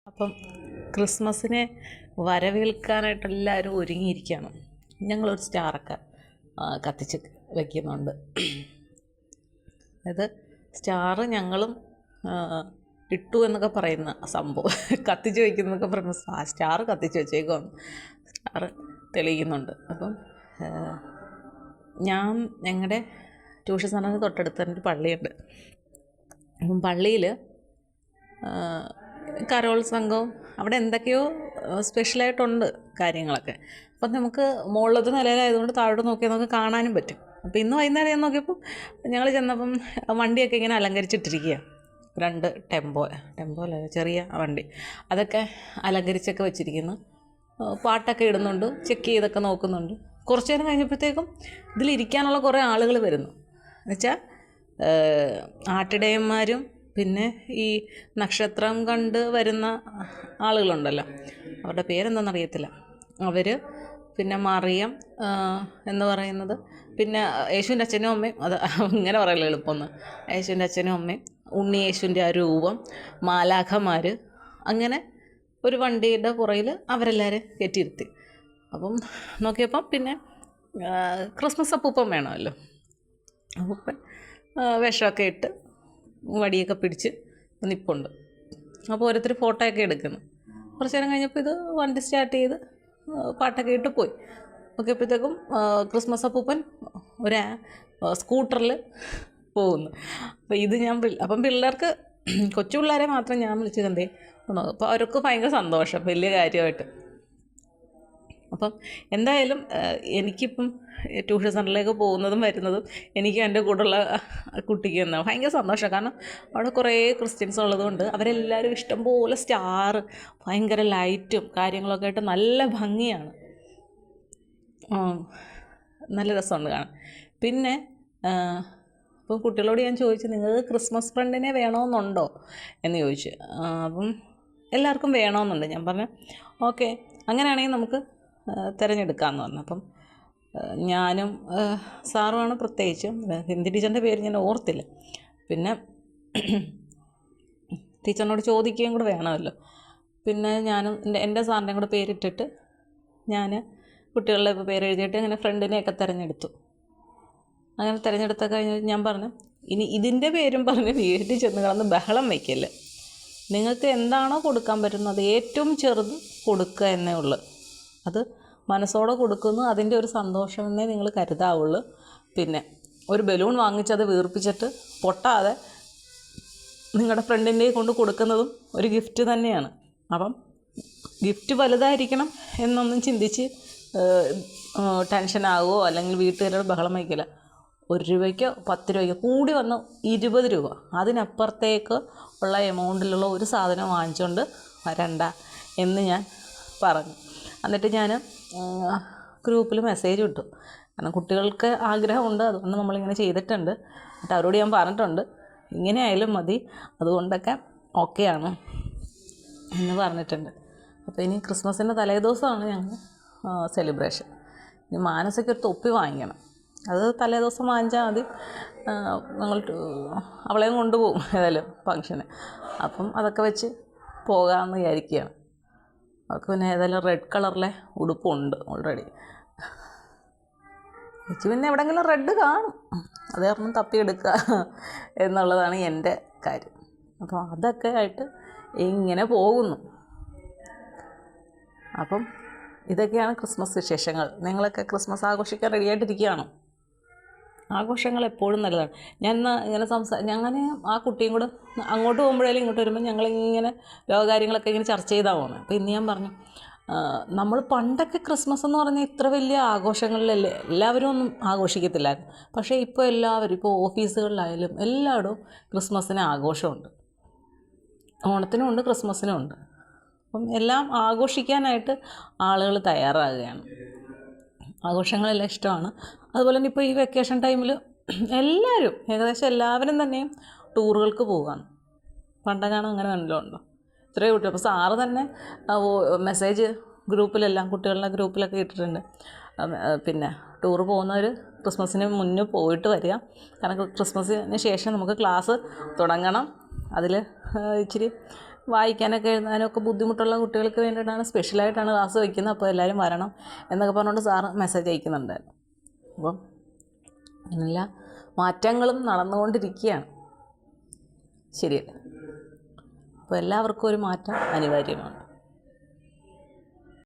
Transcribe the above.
അപ്പം ക്രിസ്മസിനെ വരവേൽക്കാനായിട്ട് എല്ലാവരും ഒരുങ്ങിയിരിക്കുകയാണ്. ഞങ്ങളൊരു സ്റ്റാറൊക്കെ കത്തിച്ച് വയ്ക്കുന്നുണ്ട്. അതായത് സ്റ്റാറ് ഞങ്ങളും ഇട്ടു എന്നൊക്കെ പറയുന്ന സംഭവം കത്തിച്ച് വയ്ക്കുന്നതൊക്കെ പറയുന്ന സ്റ്റാർ കത്തിച്ച് വെച്ചേക്കുവാണ്. സ്റ്റാറ് തെളിയിക്കുന്നുണ്ട്. അപ്പം ഞാൻ ഞങ്ങളുടെ ട്യൂഷൻ സെൻ്ററിന് തൊട്ടടുത്ത് തന്നെ ഒരു പള്ളിയുണ്ട്. അപ്പം പള്ളിയിൽ കരോൾ സംഘവും അവിടെ എന്തൊക്കെയോ സ്പെഷ്യലായിട്ടുണ്ട് കാര്യങ്ങളൊക്കെ. അപ്പം നമുക്ക് മുകളിലത്തെ നിലയിലായതുകൊണ്ട് താഴോട്ട് നോക്കിയാൽ നമുക്ക് കാണാനും പറ്റും. അപ്പോൾ ഇന്ന് വൈകുന്നേരം ഞാൻ നോക്കിയപ്പോൾ ഞങ്ങൾ ചെന്നപ്പം വണ്ടിയൊക്കെ ഇങ്ങനെ അലങ്കരിച്ചിട്ടിരിക്കുക. 2 ടെമ്പോ അല്ല, ചെറിയ വണ്ടി, അതൊക്കെ അലങ്കരിച്ചൊക്കെ വെച്ചിരിക്കുന്നു. പാട്ടൊക്കെ ഇടുന്നുണ്ട്, ചെക്ക് ചെയ്തൊക്കെ നോക്കുന്നുണ്ട്. കുറച്ച് നേരം കഴിഞ്ഞപ്പോഴത്തേക്കും ഇതിലിരിക്കാനുള്ള കുറേ ആളുകൾ വരുന്നു. എന്നുവെച്ചാൽ ആട്ടിടയന്മാരും പിന്നെ ഈ നക്ഷത്രം കണ്ട് വരുന്ന ആളുകളുണ്ടല്ലോ, അവരുടെ പേരെന്താണെന്നറിയത്തില്ല, അവർ, പിന്നെ മറിയം എന്ന് പറയുന്നത്, പിന്നെ യേശുവിൻ്റെ അച്ഛനും അമ്മയും, അത് ഇങ്ങനെ പറയല്ലോ എളുപ്പമൊന്ന്, യേശുവിൻ്റെ അച്ഛനും അമ്മയും, ഉണ്ണി യേശുവിൻ്റെ ആ രൂപം, മാലാഖമാർ, അങ്ങനെ ഒരു വണ്ടിയുടെ പുറയിൽ അവരെല്ലാവരും കയറ്റിയിരുത്തി. അപ്പം നോക്കിയപ്പം പിന്നെ ക്രിസ്മസ് അപ്പൂപ്പൻ വേണമല്ലോ. അപ്പൂപ്പൻ വേഷമൊക്കെ ഇട്ട് വടിയൊക്കെ പിടിച്ച് നിൽപ്പുണ്ട്. അപ്പോൾ ഓരോരുത്തർ ഫോട്ടോയൊക്കെ എടുക്കുന്നു. കുറച്ച് നേരം കഴിഞ്ഞപ്പോൾ ഇത് വണ്ടി സ്റ്റാർട്ട് ചെയ്ത് പാട്ടൊക്കെ ഇട്ട് പോയി. നോക്കിയപ്പോഴത്തേക്കും ക്രിസ്മസ് അപ്പൂപ്പൻ ഒരു സ്കൂട്ടറിൽ പോകുന്നു. അപ്പോൾ ഇത് അപ്പം പിള്ളേർക്ക്, കൊച്ചു പിള്ളേരെ മാത്രം ഞാൻ വിളിച്ചത് എന്തേ ഉണ്ടോ. അപ്പോൾ അവർക്ക് ഭയങ്കര സന്തോഷം, വലിയ കാര്യമായിട്ട്. അപ്പം എന്തായാലും എനിക്കിപ്പം ട്യൂഷൻ സെൻ്ററിലേക്ക് പോകുന്നതും വരുന്നതും എനിക്ക് എൻ്റെ കൂടെയുള്ള കുട്ടിക്ക് എന്നാൽ ഭയങ്കര സന്തോഷമാണ്. കാരണം അവിടെ കുറേ ക്രിസ്ത്യൻസ് ഉള്ളതുകൊണ്ട് അവരെല്ലാവരും ഇഷ്ടംപോലെ സ്റ്റാർ, ഭയങ്കര ലൈറ്റും കാര്യങ്ങളൊക്കെ ആയിട്ട് നല്ല ഭംഗിയാണ്, നല്ല രസമുണ്ട് കാണാൻ. പിന്നെ അപ്പോൾ കുട്ടികളോട് ഞാൻ ചോദിച്ചു, നിങ്ങൾക്ക് ക്രിസ്മസ് ഫ്രണ്ടിനെ വേണമെന്നുണ്ടോ എന്ന് ചോദിച്ചു. അപ്പം എല്ലാവർക്കും വേണമെന്നുണ്ട്. ഞാൻ പറഞ്ഞു ഓക്കെ, അങ്ങനെയാണെങ്കിൽ നമുക്ക് തിരഞ്ഞെടുക്കാമെന്ന് പറഞ്ഞു. അപ്പം ഞാനും സാറുമാണ് പ്രത്യേകിച്ചും, ഹിന്ദി ടീച്ചറിൻ്റെ പേര് ഞാൻ ഓർത്തില്ല. പിന്നെ ടീച്ചറിനോട് ചോദിക്കുകയും കൂടെ വേണമല്ലോ. പിന്നെ ഞാനും എൻ്റെ സാറിൻ്റെയും കൂടെ പേരിട്ടിട്ട് ഞാൻ കുട്ടികളുടെ പേര് എഴുതിയിട്ട് അങ്ങനെ ഫ്രണ്ടിനെയൊക്കെ തിരഞ്ഞെടുത്തു. അങ്ങനെ തിരഞ്ഞെടുത്ത കഴിഞ്ഞ് ഞാൻ പറഞ്ഞു, ഇനി ഇതിൻ്റെ പേരും പറഞ്ഞ് വീട്ടിൽ ചെന്ന് കിടന്ന് ബഹളം വയ്ക്കില്ല. നിങ്ങൾക്ക് എന്താണോ കൊടുക്കാൻ പറ്റുന്നത് ഏറ്റവും ചെറുത് കൊടുക്കുക എന്നേ ഉള്ളൂ. അത് മനസ്സോടെ കൊടുക്കുന്നു, അതിൻ്റെ ഒരു സന്തോഷമെന്നേ നിങ്ങൾ കരുതാവുള്ളൂ. പിന്നെ ഒരു ബലൂൺ വാങ്ങിച്ചത് വീർപ്പിച്ചിട്ട് പൊട്ടാതെ നിങ്ങളുടെ ഫ്രണ്ടിൻ്റെ കൊണ്ട് കൊടുക്കുന്നതും ഒരു ഗിഫ്റ്റ് തന്നെയാണ്. അപ്പം ഗിഫ്റ്റ് വലുതായിരിക്കണം എന്നൊന്നും ചിന്തിച്ച് ടെൻഷനാകുമോ അല്ലെങ്കിൽ വീട്ടുകാരോട് ബഹളം വയ്ക്കില്ല. 1 രൂപയ്ക്കോ 10 രൂപയ്ക്കോ കൂടി വന്ന് 20 രൂപ, അതിനപ്പുറത്തേക്ക് ഉള്ള എമൗണ്ടിലുള്ള ഒരു സാധനം വാങ്ങിച്ചുകൊണ്ട് വരണ്ട എന്ന് ഞാൻ പറഞ്ഞു. എന്നിട്ട് ഞാൻ ഗ്രൂപ്പിൽ മെസ്സേജ് ഇട്ടു. കാരണം കുട്ടികൾക്ക് ആഗ്രഹമുണ്ട്, അതുകൊണ്ട് നമ്മളിങ്ങനെ ചെയ്തിട്ടുണ്ട്. എന്നിട്ട് അവരോട് ഞാൻ പറഞ്ഞിട്ടുണ്ട്, ഇങ്ങനെ ആയാലും മതി, അതുകൊണ്ടൊക്കെ ഓക്കെയാണ് എന്ന് പറഞ്ഞിട്ടുണ്ട്. അപ്പോൾ ഇനി ക്രിസ്മസിൻ്റെ തലേദിവസമാണ് ഞങ്ങൾ സെലിബ്രേഷൻ. ഇനി മാനസയ്ക്ക് ഒരു തൊപ്പി വാങ്ങിക്കണം. അത് തലേദിവസം വാങ്ങിച്ചാൽ മതി. ഞങ്ങൾ അവളെയും കൊണ്ടുപോകും ഏതായാലും ഫങ്ഷന്. അപ്പം അതൊക്കെ വെച്ച് പോകാമെന്ന് വിചാരിക്കുകയാണ്. അവൾക്ക് പിന്നെ ഏതായാലും റെഡ് കളറിലെ ഉടുപ്പുണ്ട് ഓൾറെഡി. എനിക്ക് പിന്നെ എവിടെയെങ്കിലും റെഡ് കാണും, അത് കാരണം തപ്പിയെടുക്കുക എന്നുള്ളതാണ് എൻ്റെ കാര്യം. അപ്പോൾ അതൊക്കെ ആയിട്ട് ഇങ്ങനെ പോകുന്നു. അപ്പം ഇതൊക്കെയാണ് ക്രിസ്മസ് വിശേഷങ്ങൾ. നിങ്ങളൊക്കെ ക്രിസ്മസ് ആഘോഷിക്കാൻ റെഡിയായിട്ടിരിക്കുകയാണോ? ആഘോഷങ്ങൾ എപ്പോഴും നല്ലതാണ്. ഞാൻ ഇങ്ങനെ ഞാൻ ആ കുട്ടിയും കൂടെ അങ്ങോട്ട് പോകുമ്പോഴേലും ഇങ്ങോട്ട് വരുമ്പോൾ ഞങ്ങളിങ്ങനെ ലോകകാര്യങ്ങളൊക്കെ ഇങ്ങനെ ചർച്ച ചെയ്താൽ പോകുന്നത്. അപ്പോൾ ഇന്ന് ഞാൻ പറഞ്ഞു, നമ്മൾ പണ്ടൊക്കെ ക്രിസ്മസ് എന്ന് പറഞ്ഞാൽ ഇത്ര വലിയ ആഘോഷങ്ങളിലല്ലേ എല്ലാവരും ഒന്നും ആഘോഷിക്കത്തില്ലായിരുന്നു. പക്ഷേ ഇപ്പോൾ എല്ലാവരും, ഇപ്പോൾ ഓഫീസുകളിലായാലും എല്ലായിടവും ക്രിസ്മസിന് ആഘോഷമുണ്ട്, ഓണത്തിനും ഉണ്ട് ക്രിസ്മസിനും ഉണ്ട്. അപ്പം എല്ലാം ആഘോഷിക്കാനായിട്ട് ആളുകൾ തയ്യാറാകുകയാണ്. ആഘോഷങ്ങളെല്ലാം ഇഷ്ടമാണ്. അതുപോലെ തന്നെ ഇപ്പോൾ ഈ വെക്കേഷൻ ടൈമിൽ എല്ലാവരും, ഏകദേശം എല്ലാവരും തന്നെയും ടൂറുകൾക്ക് പോവുകയാണ്. പണ്ടെങ്ങാനും അങ്ങനെ വല്ലതും ഉണ്ടോ? ഇത്രയും കുട്ടി. അപ്പോൾ സാറ് തന്നെ മെസ്സേജ് ഗ്രൂപ്പിലെല്ലാം, കുട്ടികളുടെ ഗ്രൂപ്പിലൊക്കെ ഇട്ടിട്ടുണ്ട്. പിന്നെ ടൂറ് പോകുന്നവർ ക്രിസ്മസിന് മുന്നേ പോയിട്ട് വരിക. കാരണം ക്രിസ്മസിന് ശേഷം നമുക്ക് ക്ലാസ് തുടങ്ങണം. അതിൽ ഇച്ചിരി വായിക്കാനൊക്കെ എഴുതാനൊക്കെ ബുദ്ധിമുട്ടുള്ള കുട്ടികൾക്ക് വേണ്ടിയിട്ടാണ് സ്പെഷ്യലായിട്ടാണ് ക്ലാസ് വയ്ക്കുന്നത്. അപ്പോൾ എല്ലാവരും വരണം എന്നൊക്കെ പറഞ്ഞുകൊണ്ട് സാറ് മെസ്സേജ് അയക്കുന്നുണ്ടായിരുന്നു. അപ്പം എല്ലാ മാറ്റങ്ങളും നടന്നുകൊണ്ടിരിക്കുകയാണ്. ശരിയല്ലേ? അപ്പോൾ എല്ലാവർക്കും ഒരു മാറ്റം അനിവാര്യമാണ്.